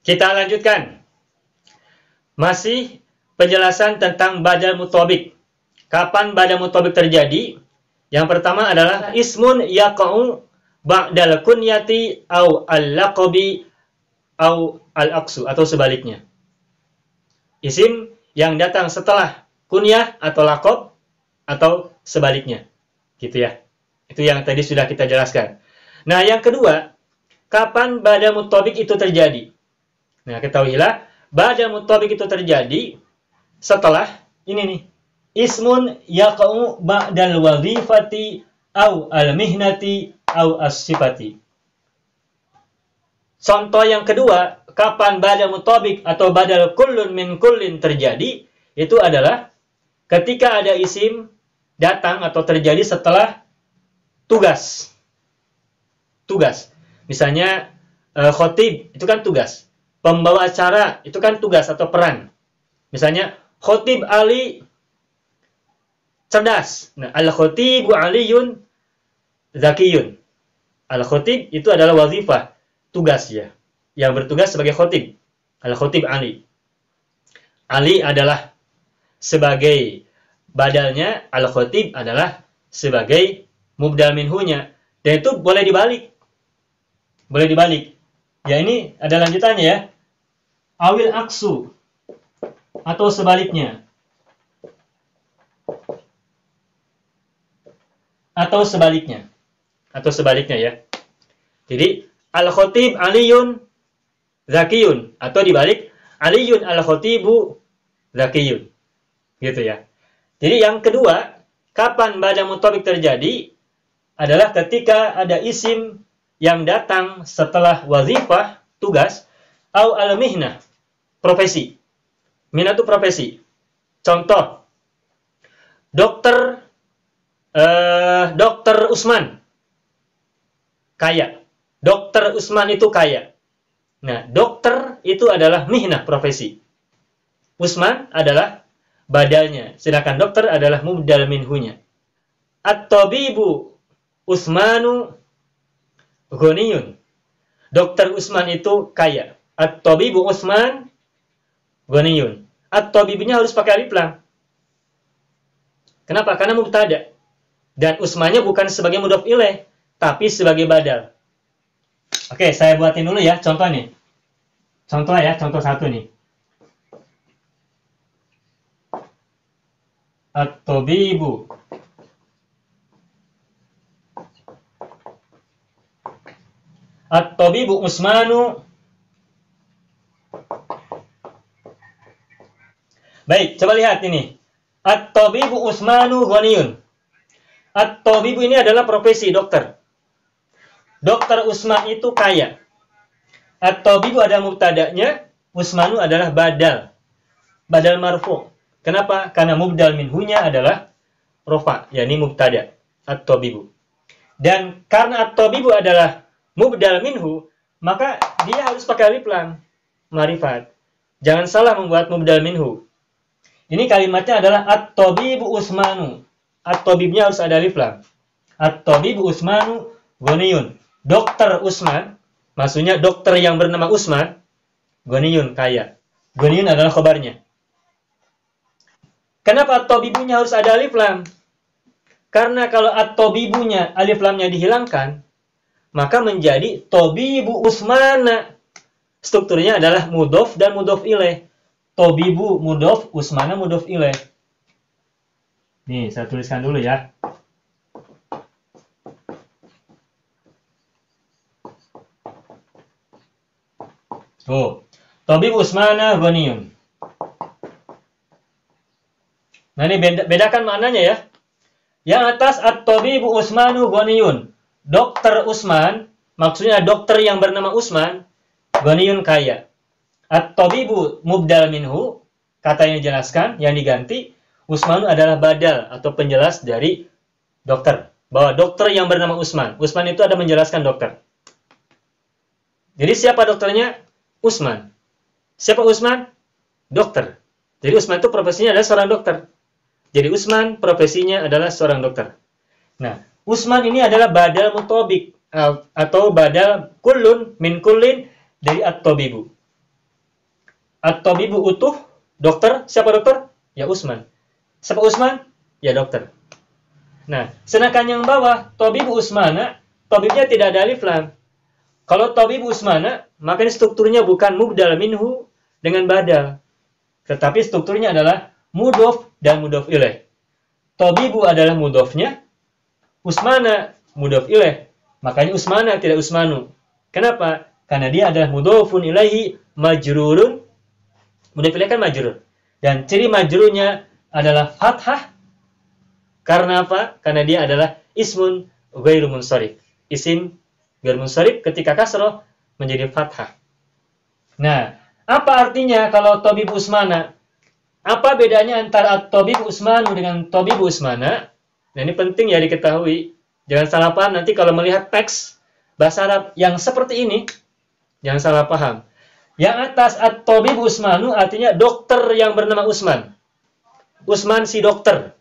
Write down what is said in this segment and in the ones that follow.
Kita lanjutkan. Masih penjelasan tentang badal muthabik. Kapan badal muthabik terjadi? Yang pertama adalah ismun yaqa'u ba'dal kunyati au al-laqabi au al-aqsu atau sebaliknya. Isim yang datang setelah kunyah atau laqab atau sebaliknya. Gitu ya. Itu yang tadi sudah kita jelaskan. Nah, yang kedua, kapan badal muthabik itu terjadi? Nah, ketahuilah badal muthabik itu terjadi setelah ini nih. Ismun yaqa'u ba'dal wazifati au al-mihnati au as-sifati. Contoh yang kedua, kapan badal muthabik atau badal kullun min kullin terjadi, itu adalah ketika ada isim datang atau terjadi setelah tugas. Tugas. Misalnya khotib, itu kan tugas. Pembawa acara, itu kan tugas atau peran. Misalnya, khotib Ali cerdas. Nah, al-khotibu aliyun zakiyun. Al-khotib itu adalah wazifah, tugas ya. Yang bertugas sebagai khotib. Al-khotib Ali. Ali adalah sebagai badalnya, al-khotib adalah sebagai mubdal minhunya. Dan itu boleh dibalik. Boleh dibalik. Ya, ini ada lanjutannya ya. Awil aksu atau sebaliknya. Atau sebaliknya. Atau sebaliknya ya. Jadi al-khotib aliyun zakiyun atau dibalik aliyun al-khotibu zakiyun. Gitu ya. Jadi yang kedua, kapan badal muthabik terjadi adalah ketika ada isim yang datang setelah wazifah, tugas, au al-mihnah, profesi. Mihnah itu profesi. Contoh, Dokter Usman kaya. Dokter Usman itu kaya. Nah, dokter itu adalah mihnah, profesi. Usman adalah badalnya, sedangkan dokter adalah mubdal minhunya. At-tabibu Usmanu ghaniyun. Dokter Usman itu kaya. At-tabibu Usman ghaniyun. At-tabibunya harus pakai alif lam. Kenapa? Karena mubtada. Dan Usmannya bukan sebagai mudhof ilaih, tapi sebagai badal. Oke, saya buatin dulu ya contoh nih. Contoh ya, contoh satu nih. At-tabibu At-tabibu Usmanu. Baik, coba lihat ini. At-tabibu Usmanu ghaniyun. At-tabibu ini adalah profesi dokter. Dokter Usman itu kaya. At-tabibu ada mubtada'nya, Usmanu adalah badal. Badal marfu'. Kenapa? Karena mubdal minhunya adalah rofa, yakni mubtada. At-tabibu. Dan karena at-tabibu adalah mubdal minhu, maka dia harus pakai alif lam, ma'rifat. Jangan salah membuat mubdal minhu. Ini kalimatnya adalah at-tabibu Usmanu. At-tabibnya harus ada alif lam. At-tabibu Usmanu ghaniyun. Dokter Usman, maksudnya dokter yang bernama Usman, ghaniyun, kaya. Ghaniyun adalah khabarnya. Kenapa at-tabibunya harus ada alif lam? Karena kalau at-tabibunya alif lamnya dihilangkan, maka menjadi tabibu Usmana. Strukturnya adalah mudhof dan mudhof ilaih. Tabibu mudhof, Usmana mudhof ilaih. Nih, saya tuliskan dulu ya. Oh, tabibu Usmana ghaniyun. Nah, ini bedakan maknanya ya. Yang atas at-tabibu Usmanu ghaniyun. Dokter Usman, maksudnya dokter yang bernama Usman, ghaniyun, kaya. At-tabibu mubdal minhu, kata yang dijelaskan, yang diganti, Usmanu adalah badal atau penjelas dari dokter. Bahwa dokter yang bernama Usman. Usman itu ada menjelaskan dokter. Jadi siapa dokternya? Usman. Siapa Usman? Dokter. Jadi Usman itu profesinya adalah seorang dokter. Jadi Usman profesinya adalah seorang dokter. Nah, Usman ini adalah badal muthabik atau badal kullun min kullin dari at-tabibu. At-tabibu utuh, dokter. Siapa dokter? Ya Utsman. Siapa Utsman? Ya dokter. Nah, sedangkan yang bawah, tabibu Utsmana, tabibnya tidak ada alif lam. Kalau tabibu Utsmana, maka ini strukturnya bukan mubdal minhu dengan badal. Tetapi strukturnya adalah mudhof dan mudhof ilaih. Tabibu adalah mudhofnya, Utsmana mudhof ilaih. Makanya Utsmana tidak Utsmanu. Kenapa? Karena dia adalah mudhofun ilaihi majrurun. Mudhof ilaih kan majrur. Dan ciri majrurnya adalah fathah. Karena apa? Karena dia adalah ismun ghairu munsharif. Isim ghairu munsharif ketika kasroh menjadi fathah. Nah, apa artinya kalau tabibu Utsmana? Apa bedanya antara at-tabibu Utsmanu dengan tabibu Utsmana? Nah, ini penting ya diketahui. Jangan salah paham nanti kalau melihat teks bahasa Arab yang seperti ini, jangan salah paham. Yang atas at-tabibu Utsmanu artinya dokter yang bernama Utsman. Utsman si dokter.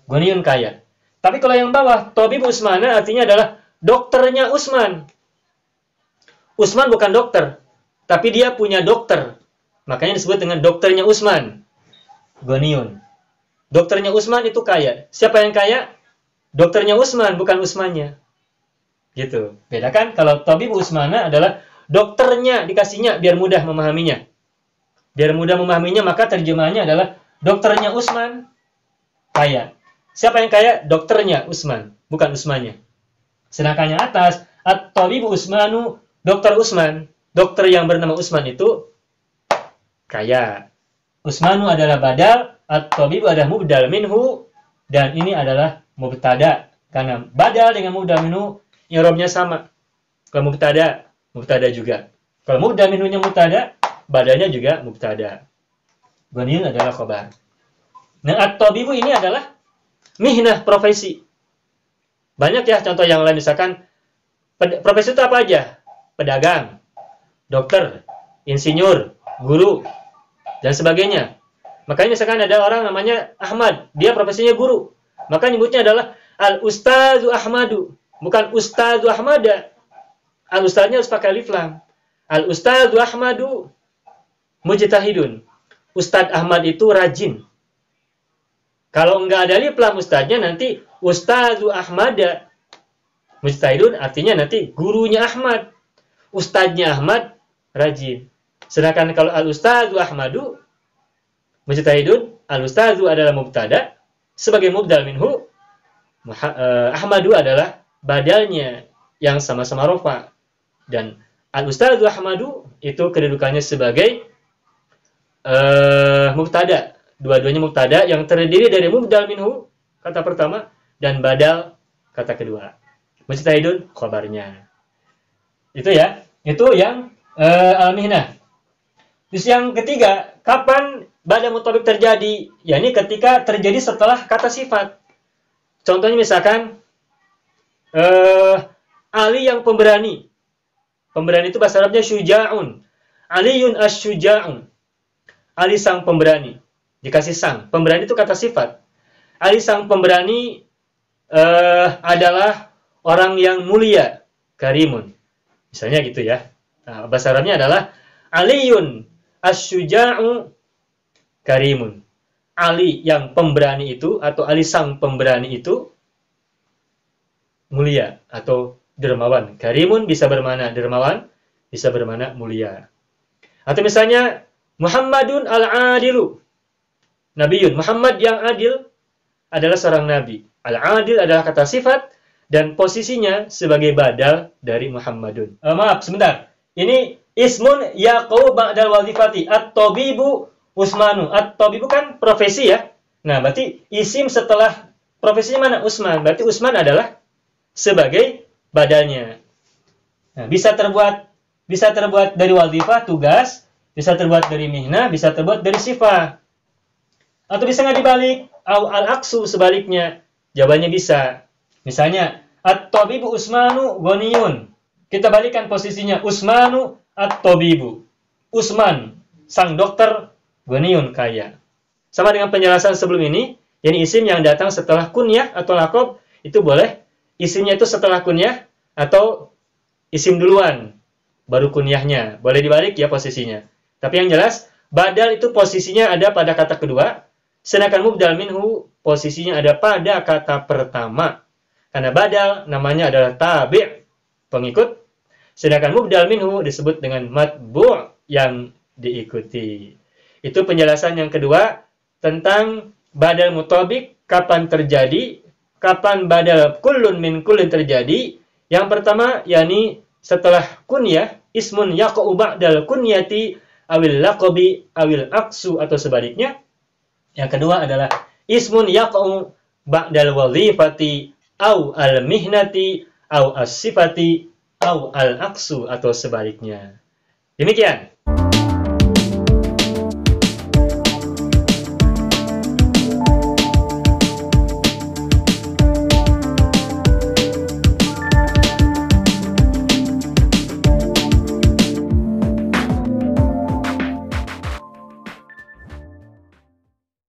Ghaniyun kaya. Tapi kalau yang bawah, tabibu Utsmana artinya adalah dokternya Utsman. Utsman bukan dokter, tapi dia punya dokter. Makanya disebut dengan dokternya Utsman. Ghaniyun. Dokternya Utsman itu kaya. Siapa yang kaya? Dokternya Utsman, bukan Utsmannya. Gitu. Beda kan? Kalau tabibu Utsmana adalah dokternya, dikasihnya biar mudah memahaminya. Biar mudah memahaminya, maka terjemahannya adalah dokternya Utsman kaya. Siapa yang kaya? Dokternya Utsman, bukan Utsmannya. Sedangkan yang atas, at-tabibu Utsmanu, dokter Utsman. Dokter yang bernama Utsman itu kaya. Utsmanu adalah badal, at-tabibu adalah mubdal minhu, dan ini adalah mubtada. Karena badal dengan mubdal minhu, i'rabnya sama. Kalau mubtada, mubtada juga. Kalau mubdal minhunya mubtada, badalnya juga mubtada. Ghaniyun adalah khabar. Nah, at-tabibu ini adalah mihnah, profesi. Banyak ya contoh yang lain, misalkan profesi itu apa aja? Pedagang, dokter, insinyur, guru, dan sebagainya. Makanya misalkan ada orang namanya Ahmad, dia profesinya guru. Maka nyebutnya adalah Al-Ustazu Ahmadu, bukan Ustazu Ahmada. Al-Ustaznya harus pakai alif lam. Al-Ustazu Ahmadu mujtahidun. Ustadz Ahmad itu rajin. Kalau enggak ada alif lam ustadznya, nanti Ustazu Ahmada. Mujtahidun artinya nanti gurunya Ahmad. Ustadznya Ahmad rajin. Sedangkan kalau Al-Ustazu Ahmadu mujtahidun, Al-Ustazu adalah mubtada. Sebagai mubdal minhu, Ahmadu adalah badalnya yang sama-sama rofa. Dan Al-Ustazu Ahmadu itu kedudukannya sebagai mubtada. Dua-duanya mubtada yang terdiri dari mubdal minhu, kata pertama, dan badal, kata kedua. Mujtahidun, khabarnya. Itu ya. Itu yang al-mihnah. Terus yang ketiga, kapan badal mutabik terjadi? Ya, ini ketika terjadi setelah kata sifat. Contohnya misalkan, Ali yang pemberani. Pemberani itu bahasa Arabnya syuja'un. Aliyun asyuja'un. Ali sang pemberani. Dikasih sang. Pemberani itu kata sifat. Ali sang pemberani adalah orang yang mulia. Karimun. Misalnya gitu ya. Nah, bahasa Arabnya adalah Aliyun asyuja'u karimun. Ali yang pemberani itu, atau Ali sang pemberani itu mulia atau dermawan. Karimun bisa bermakna dermawan, bisa bermakna mulia. Atau misalnya Muhammadun al-adilu. Nabiun. Muhammad yang adil adalah seorang nabi. Al-adil adalah kata sifat dan posisinya sebagai badal dari Muhammadun. Maaf, sebentar. Ini ismun yaqau ba'dal wazifati. At-tabibu Utsmanu. At-tabibu kan profesi ya. Nah, berarti isim setelah profesinya mana? Utsman. Berarti Utsman adalah sebagai badalnya. Nah, bisa terbuat dari wazifah, tugas, bisa terbuat dari mihnah, bisa terbuat dari sifat. Atau bisa nggak dibalik? Al-aksu sebaliknya. Jawabannya bisa. Misalnya, at-tabibu Utsmanu ghaniyun. Kita balikan posisinya. Utsmanu at-tabibu. Utsman, sang dokter, ghaniyun, kaya. Sama dengan penjelasan sebelum ini, yani isim yang datang setelah kunyah atau lakob, itu boleh isimnya itu setelah kunyah atau isim duluan, baru kunyahnya. Boleh dibalik ya posisinya. Tapi yang jelas, badal itu posisinya ada pada kata kedua, sedangkan mubdal minhu posisinya ada pada kata pertama. Karena badal namanya adalah tabi', pengikut, sedangkan mubdal minhu disebut dengan matbu' yang diikuti. Itu penjelasan yang kedua tentang badal mutabik, kapan terjadi, kapan badal kullun min kullin terjadi. Yang pertama, yakni setelah kunyah, ismun yaqa'u ba'dal kunyati awil laqabi awil aksu atau sebaliknya. Yang kedua adalah ismun yaqa'u ba'dal wazifati aw al mihnati aw as-sifati aw al aksu atau sebaliknya. Demikian.